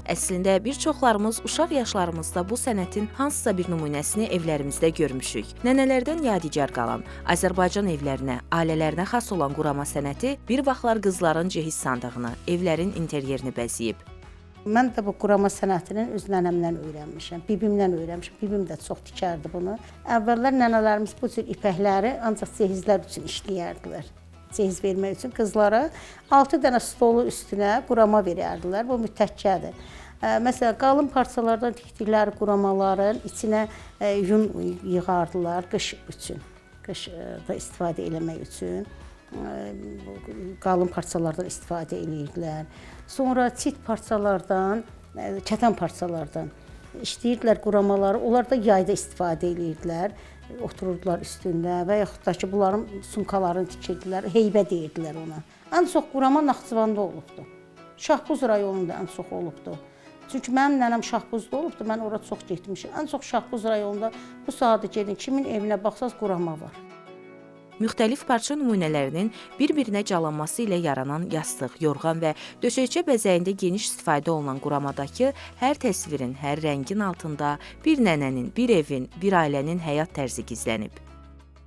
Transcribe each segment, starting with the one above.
Əslində bir çoxlarımız uşaq yaşlarımızda bu sənətin hansısa bir nümunəsini evlərimizdə görmüşük. Nənələrdən yadigar qalan Azərbaycan evlərinə, ailələrinə xas olan qurama sənəti bir vaxtlar qızların cehiz sandığını, evlərin interyerini bəzəyib. Mən də bu qurama sənətinin öz nənəmdən öyrənmişəm, bibimdən öyrənmişəm. Bibim də çox tikərdi bunu. Əvvəllər nənələrimiz bu cür ipəkləri ancaq cehizlər üçün işləyərdilər. Cehiz vermək üçün qızlara 6 dənə stolu üstünə qurama verərdilər. Bu mütəkkədir. Məsələn, qalın parçalardan tikdikləri quramaların içinə yun yığardılar qış üçün, qışda istifadə eləmək üçün. Qalın parçalardan istifadə edirdilər. Sonra çit parçalardan, kətan parçalardan işləyirdilər quramaları. Onlar da yayda istifadə edirdilər. Otururdular üstündə və yaxud da ki, bunların sumkalarını tikirdilər, heybə deyirdilər ona. Ən çox qurama Naxçıvanda olubdu. Şahbuz rayonunda ən çox olubdu. Çünki mənim nənəm Şahbuzda olubdu, mən ora çox getmişim. Ən çox Şahbuz rayonunda bu saatı gedin, kimin evinə baxsaz qurama var. Müxtəlif parça nümunələrinin bir-birinə calanması ilə yaranan yastıq, yorğan və döşəkçə bəzəyində geniş istifadə olunan quramadakı hər təsvirin, hər rəngin altında bir nənənin, bir evin, bir ailənin həyat tərzi gizlənib.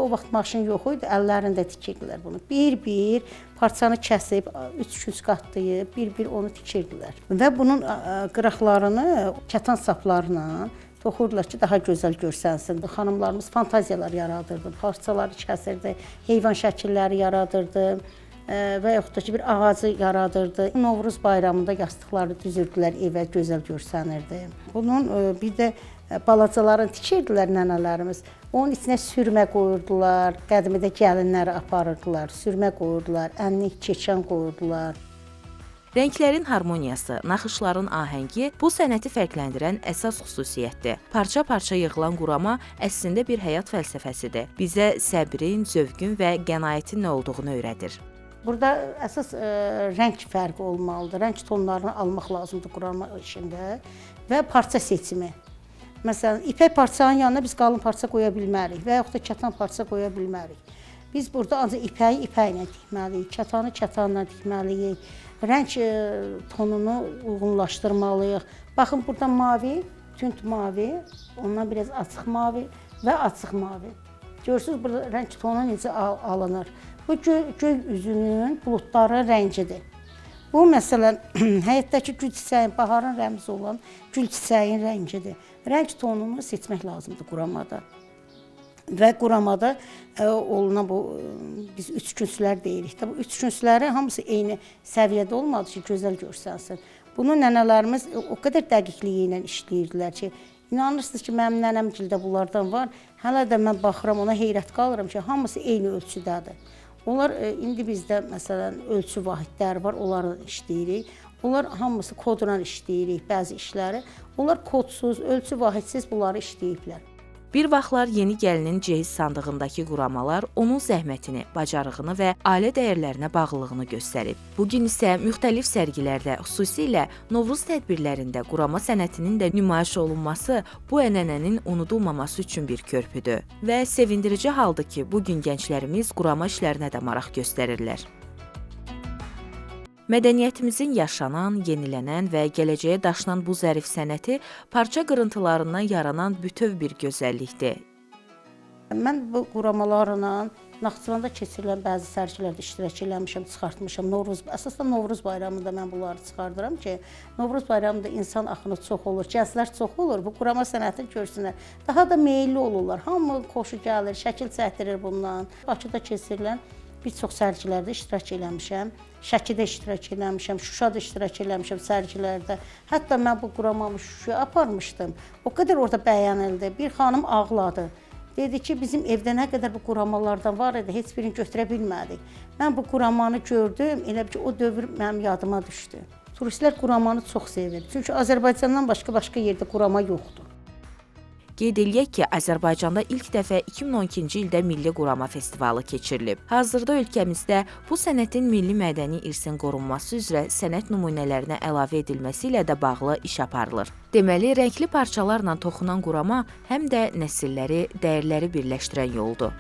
O vaxt maşın yox idi, əllərində tikirdilər bunu. Bir-bir parçanı kəsib, 3 küç qatlayıb, bir-bir onu tikirdilər. Və bunun qıraqlarını kətan saplarla toxurdular ki, daha gözəl görsənsin. Xanımlarımız fantaziyalar yaradırdı, parçaları kəsirdi, heyvan şəkilləri yaradırdı və yaxud da ki, bir ağacı yaradırdı. Novruz bayramında yastıqları düzürdülər, evə gözəl görsənirdi. Bunun bir də balacalarını tikirdilər nənələrimiz. Onun içinə sürmə qoyurdular, qədimidə gəlinləri aparırdılar, sürmə qoyurdular, ənlik, keçən qoyurdular. Rənglərin harmoniyası, naxışların ahəngi bu sənəti fərqləndirən əsas xüsusiyyətdir. Parça-parça yığılan qurama əslində bir həyat fəlsəfəsidir. Bizə səbrin, zövqün və qənaətin nə olduğunu öyrədir. Burada əsas rəng fərqi olmalıdır. Rəng tonlarını almaq lazımdır qurama işində və parça seçimi. Məsələn, ipək parçanın yanına biz qalın parça qoya bilmərik və yaxud da kətan parça qoya bilmərik. Biz burada ancaq ipəyi ipəklə tikməliyik, kətanı kətanla tikməliyik. Rəng tonunu uyğunlaşdırmalıyıq. Baxın, burada mavi, tünd mavi, ondan biraz açıq mavi və açıq mavi. Görürsünüz, burada rəng tonu necə alınır. Bu göy üzünün buludları rəngidir. Bu, məsələn, həyətdəki gül çiçəyin, baharın rəmzi olan gül çiçəyin rəngidir. Rəng tonunu seçmək lazımdır quramada. Və quramada olunan bu, biz üçkünçlər deyirik də, bu üçkünçləri hamısı eyni səviyyədə olmadı ki, gözəl görsənsin. Bunu nənələrimiz o qədər dəqiqliyi ilə işləyirdilər ki, inanırsınız ki, mənim nənəmgildə bunlardan var. Hələ də mən baxıram, ona heyrət qalıram ki, hamısı eyni ölçüdədir. Onlar, indi bizdə məsələn, ölçü vahidləri var, onları işləyirik. Onlar hamısı kodla işləyirik, bəzi işləri. Onlar kodsuz, ölçü vahidsiz bunları işləyiblər. Bir vaxtlar yeni gəlinin cehiz sandığındakı quramalar onun zəhmətini, bacarığını və ailə dəyərlərinə bağlılığını göstərib. Bugün isə müxtəlif sərgilərdə, xüsusilə Novruz tədbirlərində qurama sənətinin də nümayiş olunması bu ənənənin unudulmaması üçün bir körpüdür. Və sevindirici haldır ki, bugün gənclərimiz qurama işlərinə də maraq göstərirlər. Mədəniyyətimizin yaşanan, yenilənən və gələcəyə daşınan bu zərif sənəti parça qırıntılarından yaranan bütöv bir gözəllikdir. Mən bu quramalarla Naxçıvanda keçirilən bəzi sərgilərdə iştirak eləmişəm, çıxartmışam. Əsasında Novruz bayramında mən bunları çıxardıram ki, Novruz bayramında insan axını çox olur, gənclər çox olur, bu qurama sənətini görsünlər. Daha da meyilli olurlar, hamı xoşu gəlir, şəkil çəkdirir bundan. Bakıda keçirilən bir çox sərgilərdə iştirak eləmişəm, Şəkidə iştirak eləmişəm, Şuşada iştirak eləmişəm sərgilərdə. Hətta mən bu quramamı Şuşaya aparmışdım. O qədər orada bəyənildi. Bir xanım ağladı. Dedi ki, bizim evdə nə qədər bu quramalardan var idi, heç birini götürə bilmədik. Mən bu quramanı gördüm, elə ki, o dövr mənim yadıma düşdü. Turistlər quramanı çox sevir. Çünki Azərbaycandan başqa yerdə qurama yoxdur. Qeyd eləyək ki, Azərbaycanda ilk dəfə 2012-ci ildə Milli Qurama Festivalı keçirilib. Hazırda ölkəmizdə bu sənətin milli mədəni irsin qorunması üzrə sənət nümunələrinə əlavə edilməsi ilə də bağlı iş aparılır. Deməli, rəngli parçalarla toxunan qurama həm də nəsilləri, dəyərləri birləşdirən yoldur.